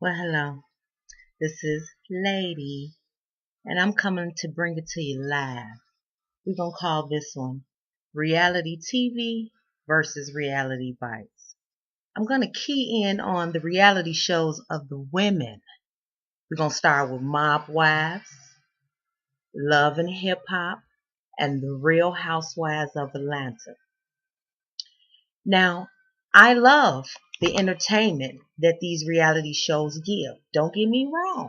Well, hello. This is Lady, and I'm coming to bring it to you live. We're going to call this one Reality TV versus Reality Bites. I'm going to key in on the reality shows of the women. We're going to start with Mob Wives, Love and Hip Hop, and The Real Housewives of Atlanta. Now, I love the entertainment that these reality shows give. Don't get me wrong,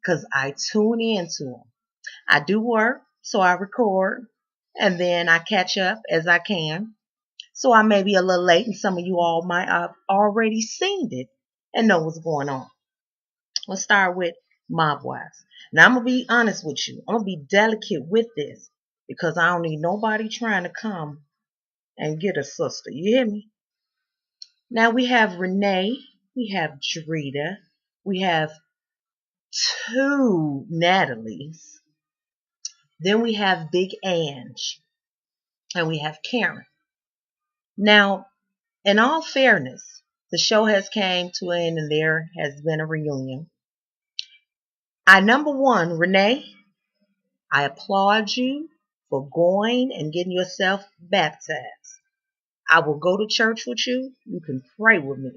because I tune into them. I do work, so I record, and then I catch up as I can. So I may be a little late, and some of you all might have already seen it and know what's going on. Let's start with Mob Wives. Now, I'm going to be honest with you. I'm going to be delicate with this because I don't need nobody trying to come and get a sister. You hear me? Now, we have Renee. We have Drita. We have two Natalies. Then we have Big Ange. And we have Karen. Now, in all fairness, the show has came to an end and there has been a reunion. Number one, Renee, I applaud you for going and getting yourself baptized. I will go to church with you. You can pray with me.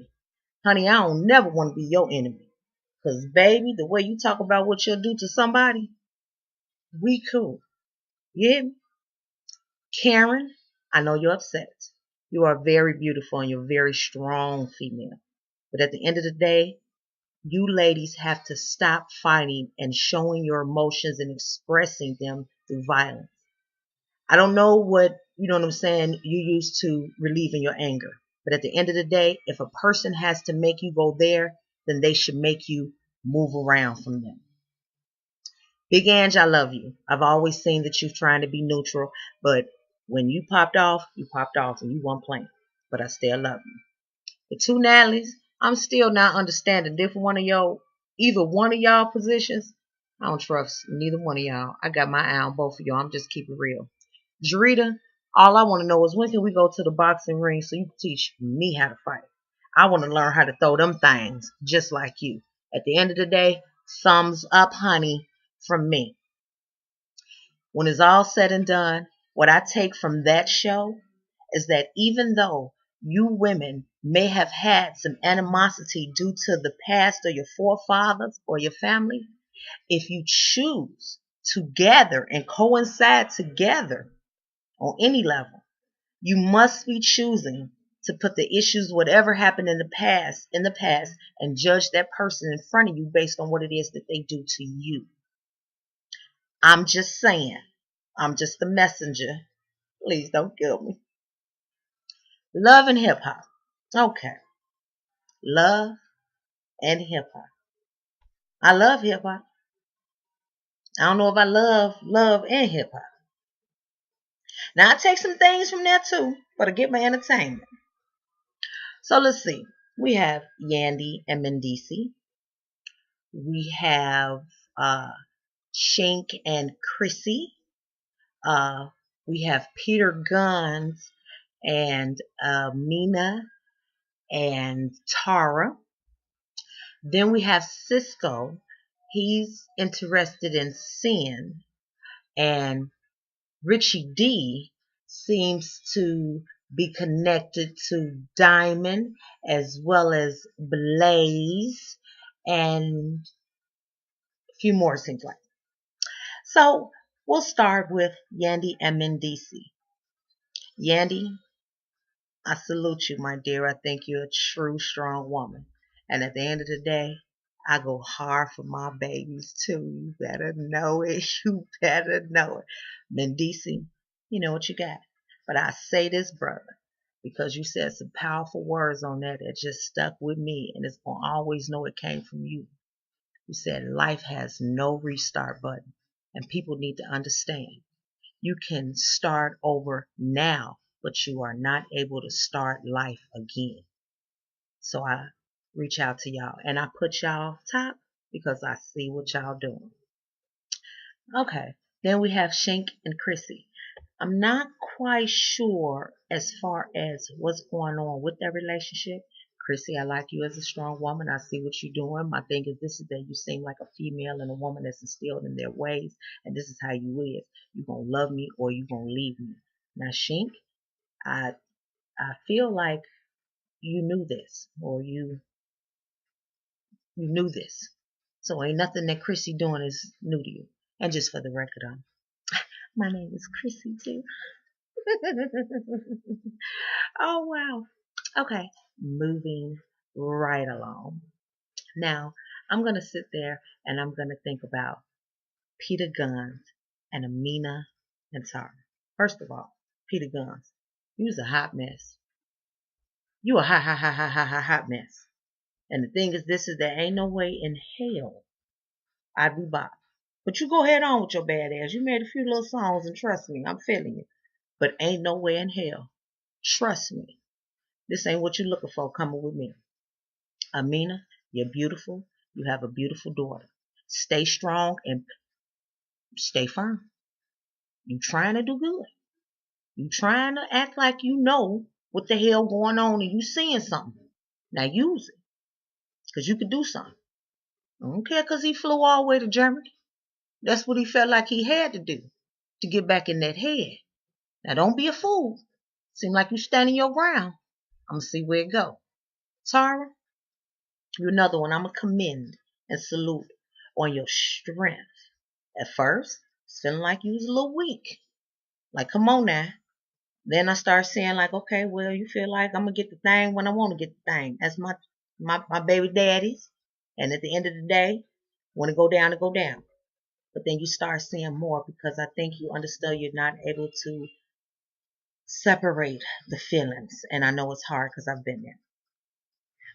Honey, I don't never want to be your enemy. Because, baby, the way you talk about what you'll do to somebody, we cool. You hear me? Karen, I know you're upset. You are very beautiful and you're a very strong female. But at the end of the day, you ladies have to stop fighting and showing your emotions and expressing them through violence. I don't know what I'm saying, you used to relieving your anger. But at the end of the day, if a person has to make you go there, then they should make you move around from them. Big Ange, I love you. I've always seen that you're trying to be neutral, but when you popped off and you weren't playing. But I still love you. The two Natalies, I'm still not understanding either one of y'all positions. I don't trust neither one of y'all. I got my eye on both of y'all. I'm just keeping it real. Jarita, all I want to know is when can we go to the boxing ring so you can teach me how to fight? I want to learn how to throw them things just like you. At the end of the day, thumbs up, honey, from me. When it's all said and done, what I take from that show is that even though you women may have had some animosity due to the past or your forefathers or your family, if you choose to gather and coincide together on any level, you must be choosing to put the issues, whatever happened in the past, and judge that person in front of you based on what it is that they do to you. I'm just saying. I'm just the messenger. Please don't kill me. Love and hip hop. Okay. Love and hip hop. I love hip hop. I don't know if I love and hip hop. Now I take some things from there too, but I get my entertainment. So let's see. We have Yandy and Mendici. We have Shink and Chrissy. We have Peter Guns and Mina and Tara. Then we have Cisco. He's interested in sin. And Richie D seems to be connected to Diamond as well as Blaze and a few more, seems like. So we'll start with Yandy and Mendici. Yandy, I salute you, my dear. I think you're a true, strong woman. And at the end of the day, I go hard for my babies too. You better know it. You better know it. Mendici, you know what you got. But I say this, brother, because you said some powerful words on there that just stuck with me, and it's going to always know it came from you. You said life has no restart button, and people need to understand. You can start over now, but you are not able to start life again. So I reach out to y'all and I put y'all top because I see what y'all doing. Okay, then we have Shink and Chrissy. I'm not quite sure as far as what's going on with their relationship. Chrissy, I like you as a strong woman. I see what you're doing. My thing is this is that you seem like a female and a woman that's instilled in their ways, and this is how you is. You gonna love me or you gonna leave me. Now, Shink, I I feel like you knew this, or you knew this. So ain't nothing that Chrissy doing is new to you. And just for the record, my name is Chrissy too. Oh wow. Okay, moving right along. Now, I'm going to sit there and I'm going to think about Peter Guns and Amina and Tara. First of all, Peter Guns, you was a hot mess. You a hot mess. And the thing is, this is there ain't no way in hell I'd be bothered. But you go ahead on with your bad ass. You made a few little songs and trust me, I'm feeling you. But ain't no way in hell. Trust me. This ain't what you're looking for coming with me. Amina, you're beautiful. You have a beautiful daughter. Stay strong and stay firm. You trying to do good. You trying to act like you know what the hell going on and you seeing something. Now use it. Because you could do something. I don't care because he flew all the way to Germany. That's what he felt like he had to do to get back in that head. Now don't be a fool. Seem like you standing your ground. I'm going to see where it go. Tara, you're another one I'm going to commend and salute on your strength. At first, it's feeling like you was a little weak. Like, come on now. Then I start saying like, okay, well, you feel like I'm going to get the thing when I want to get the thing. That's my baby daddies. And at the end of the day, when it go down, it go down. But then you start seeing more because I think you understand you're not able to separate the feelings. And I know it's hard because I've been there.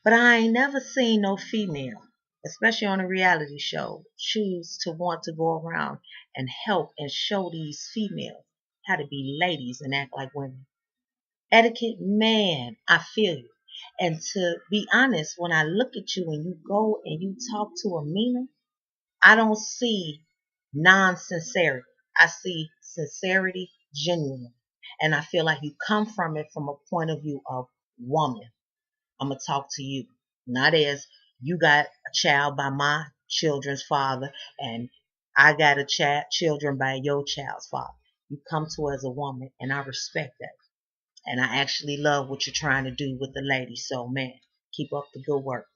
But I ain't never seen no female, especially on a reality show, choose to want to go around and help and show these females how to be ladies and act like women. Etiquette, man, I feel you. And to be honest, when I look at you and you go and you talk to Amina, I don't see non-sincerity. I see sincerity genuine. And I feel like you come from it from a point of view of woman. I'm going to talk to you, not as you got a child by my children's father and I got a children by your child's father. You come to her as a woman, and I respect that. And I actually love what you're trying to do with the lady. So, man, keep up the good work.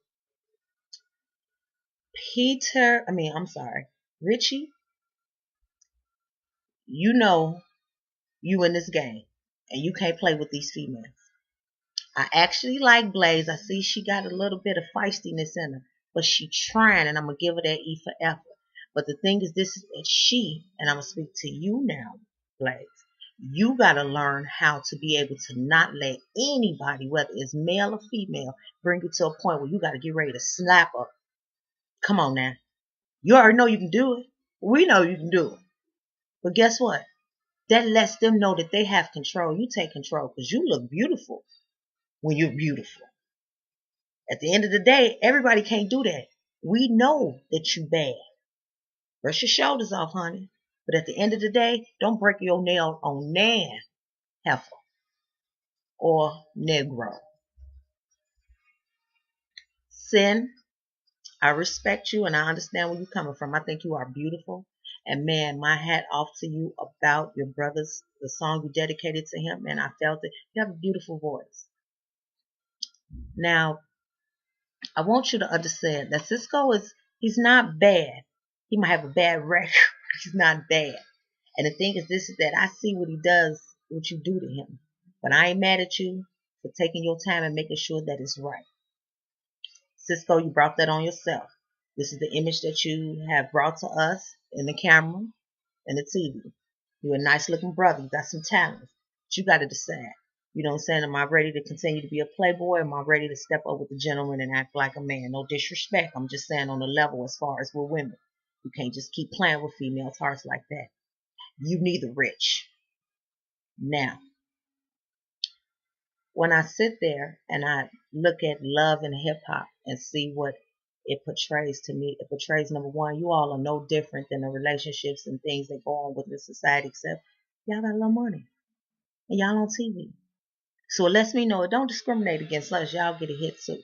Richie, you know you in this game, and you can't play with these females. I actually like Blaze. I see she got a little bit of feistiness in her, but she trying, and I'm gonna give her that E for effort. But the thing is, this is that and I'm gonna speak to you now, Blaze. You gotta learn how to be able to not let anybody, whether it's male or female, bring you to a point where you gotta get ready to slap her. Come on now, you already know you can do it. We know you can do it. But guess what? That lets them know that they have control. You take control because you look beautiful when you're beautiful. At the end of the day, everybody can't do that. We know that you bad. Brush your shoulders off, honey. But at the end of the day, don't break your nail on nan, heifer, or negro. Sin, I respect you and I understand where you're coming from. I think you are beautiful. And man, my hat off to you about your brother's, the song you dedicated to him. Man, I felt it. You have a beautiful voice. Now, I want you to understand that he's not bad. He might have a bad record. He's not bad. And the thing is this is that I see what he does, what you do to him. But I ain't mad at you for taking your time and making sure that it's right. Cisco, you brought that on yourself. This is the image that you have brought to us in the camera and the TV. You're a nice looking brother. You got some talent. But you got to decide. You know what I'm saying? Am I ready to continue to be a playboy? Am I ready to step up with the gentleman and act like a man? No disrespect. I'm just saying on the level as far as we're women. You can't just keep playing with females' hearts like that. You neither rich. Now, when I sit there and I look at love and hip hop and see what it portrays to me, it portrays number one, you all are no different than the relationships and things that go on with the society, except y'all got a little money and y'all on TV. So it lets me know it don't discriminate against us. Y'all get a hit too.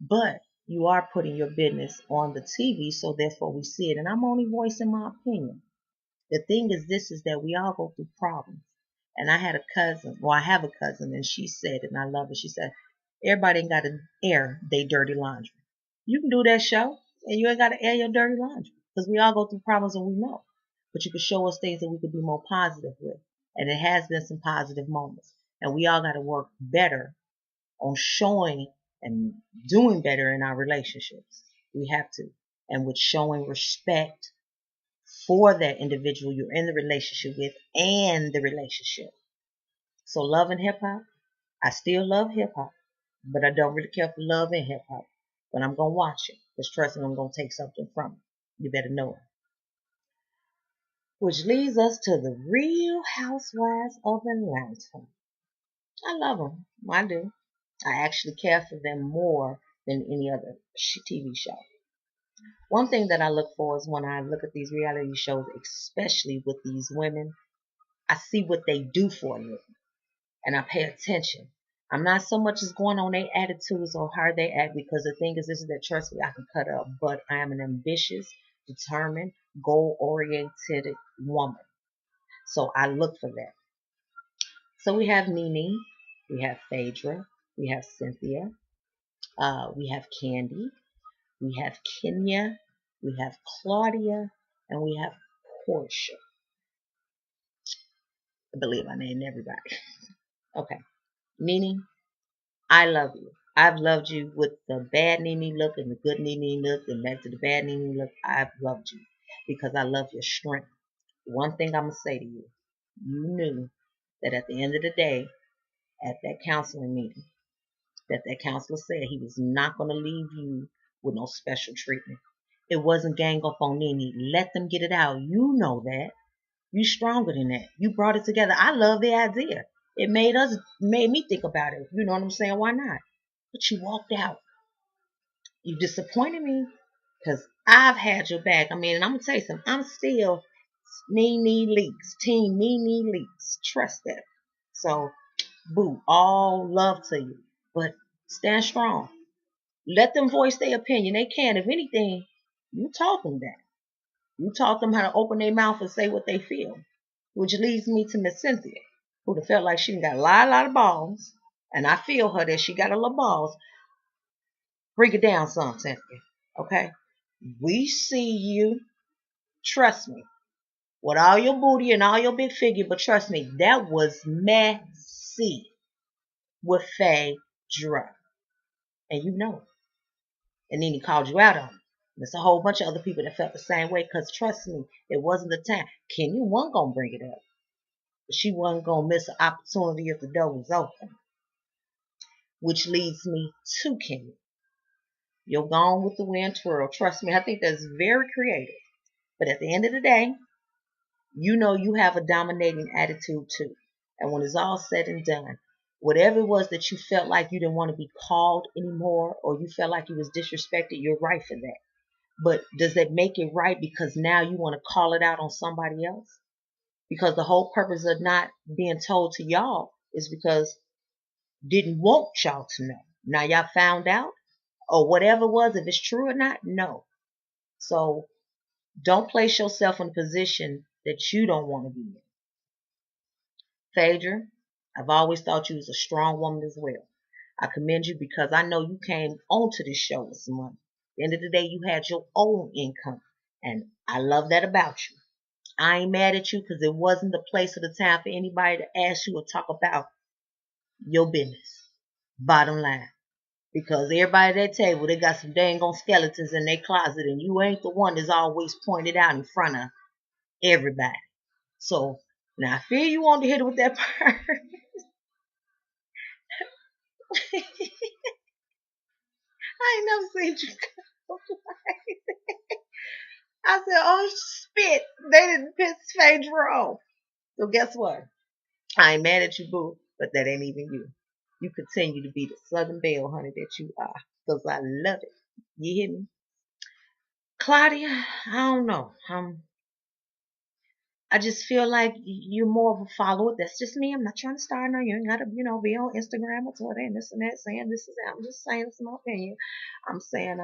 But you are putting your business on the TV, so therefore we see it. And I'm only voicing my opinion. The thing is, this is that we all go through problems. And I had a cousin, well, I have a cousin, and she said, and I love it, she said, everybody ain't got to air they dirty laundry. You can do that show, and you ain't got to air your dirty laundry. Because we all go through problems and we know. But you can show us things that we could be more positive with. And it has been some positive moments. And we all got to work better on showing and doing better in our relationships. We have to. And with showing respect for that individual you're in the relationship with and the relationship. So love and hip hop, I still love hip hop, but I don't really care for love and hip hop. But I'm gonna watch it because trust me, I'm gonna take something from it. You better know it. Which leads us to the Real Housewives of Atlanta. I love them. I do. I actually care for them more than any other TV show. One thing that I look for is when I look at these reality shows, especially with these women, I see what they do for a living and I pay attention. I'm not so much as going on their attitudes or how they act because the thing is this is that trust me, I can cut up, but I am an ambitious, determined, goal-oriented woman. So I look for that. So we have Nene, we have Phaedra, we have Cynthia, we have Candy, we have Kenya, we have Claudia, and we have Portia. I believe I named everybody. Okay. Nene, I love you. I've loved you with the bad Nene look and the good Nene look and back to the bad Nene look. I've loved you because I love your strength. One thing I'm going to say to you, you knew that at the end of the day, at that counseling meeting, that counselor said he was not going to leave you with no special treatment. It wasn't gang up on Nene. Let them get it out. You know that. You stronger than that. You brought it together. I love the idea. It made me think about it. You know what I'm saying? Why not? But you walked out. You disappointed me because I've had your back. I mean, and I'm gonna tell you something. I'm still Nene Leakes, Team Nene Leakes. Trust that. So, boo, all love to you, but stand strong. Let them voice their opinion. They can. If anything, you taught them that. You taught them how to open their mouth and say what they feel, which leads me to Miss Cynthia, who felt like she got a lot of balls, and I feel her that she got a lot of balls. Break it down some, Cynthia. Okay? We see you. Trust me. With all your booty and all your big figure, but trust me, that was messy with Phaedra. And you know it. And then he called you out on it. There's a whole bunch of other people that felt the same way because trust me, it wasn't the time. Kenya wasn't going to bring it up. But she wasn't going to miss an opportunity if the door was open. Which leads me to Kenya. You're gone with the wind twirl. Trust me, I think that's very creative. But at the end of the day, you know you have a dominating attitude too. And when it's all said and done, whatever it was that you felt like you didn't want to be called anymore or you felt like you was disrespected, you're right for that. But does that make it right because now you want to call it out on somebody else? Because the whole purpose of not being told to y'all is because didn't want y'all to know. Now y'all found out or whatever it was, if it's true or not, no. So don't place yourself in a position that you don't want to be in. Phaedra, I've always thought you was a strong woman as well. I commend you because I know you came onto this show with some money. At the end of the day, you had your own income. And I love that about you. I ain't mad at you because it wasn't the place or the time for anybody to ask you or talk about your business. Bottom line. Because everybody at that table, they got some dang on skeletons in their closet, and you ain't the one that's always pointed out in front of everybody. So, now I feel you want to hit it with that part. I ain't never seen you go like I said, oh, spit. They didn't piss Phaedra off. So guess what? I ain't mad at you, boo, but that ain't even you. You continue to be the Southern Belle, honey, that you are. Because I love it. You hear me? Claudia, I don't know. I just feel like you're more of a follower. That's just me. I'm not trying to start no. You ain't gotta, be on Instagram or Twitter and this and that, saying this is that. I'm just saying it's my opinion. I'm saying,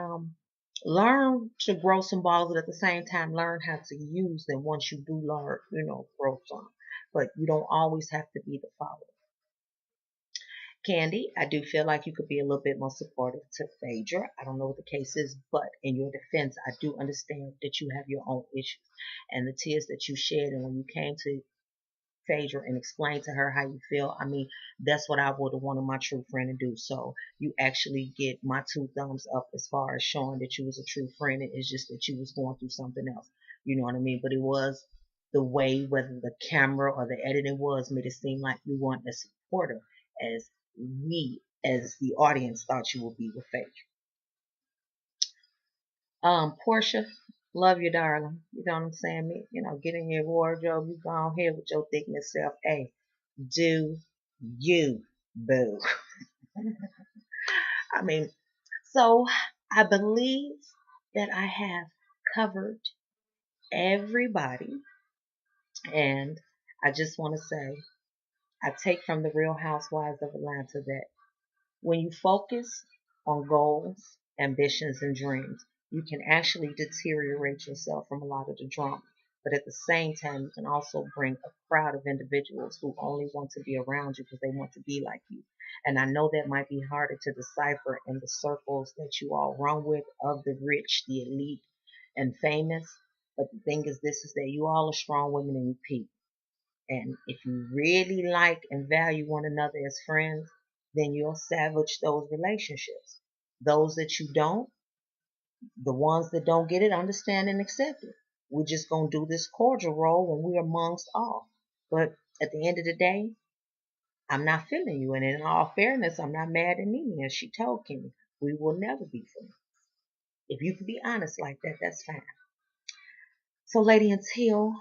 learn to grow some balls, but at the same time, learn how to use them once you do learn, grow some. But you don't always have to be the follower. Candy, I do feel like you could be a little bit more supportive to Phaedra. I don't know what the case is, but in your defense, I do understand that you have your own issues and the tears that you shed. And when you came to Phaedra and explained to her how you feel, I mean, that's what I would have wanted my true friend to do. So you actually get my two thumbs up as far as showing that you was a true friend. And it's just that you was going through something else. You know what I mean? But it was the way, whether the camera or the editing was, made it seem like you weren't as supportive as we, as the audience, thought you would be with Phaedra. Portia, love you, darling. You know what I'm saying? Me, get in your wardrobe. You go on here with your thickness self. Hey, do you, boo? I mean, so I believe that I have covered everybody, and I just want to say I take from the Real Housewives of Atlanta that when you focus on goals, ambitions, and dreams, you can actually deteriorate yourself from a lot of the drama. But at the same time, you can also bring a crowd of individuals who only want to be around you because they want to be like you. And I know that might be harder to decipher in the circles that you all run with of the rich, the elite, and famous. But the thing is, this is that you all are strong women and you people. And if you really like and value one another as friends, then you'll salvage those relationships. Those that you don't, the ones that don't get it, understand and accept it. We're just going to do this cordial role when we're amongst all. But at the end of the day, I'm not feeling you. And in all fairness, I'm not mad at Nene. As she told Kimmy, we will never be friends. If you can be honest like that, that's fine. So, Lady, until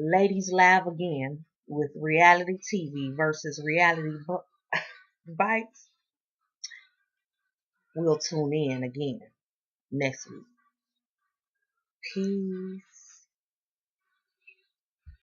ladies live again with reality TV versus reality bites, we'll tune in again next week. Peace.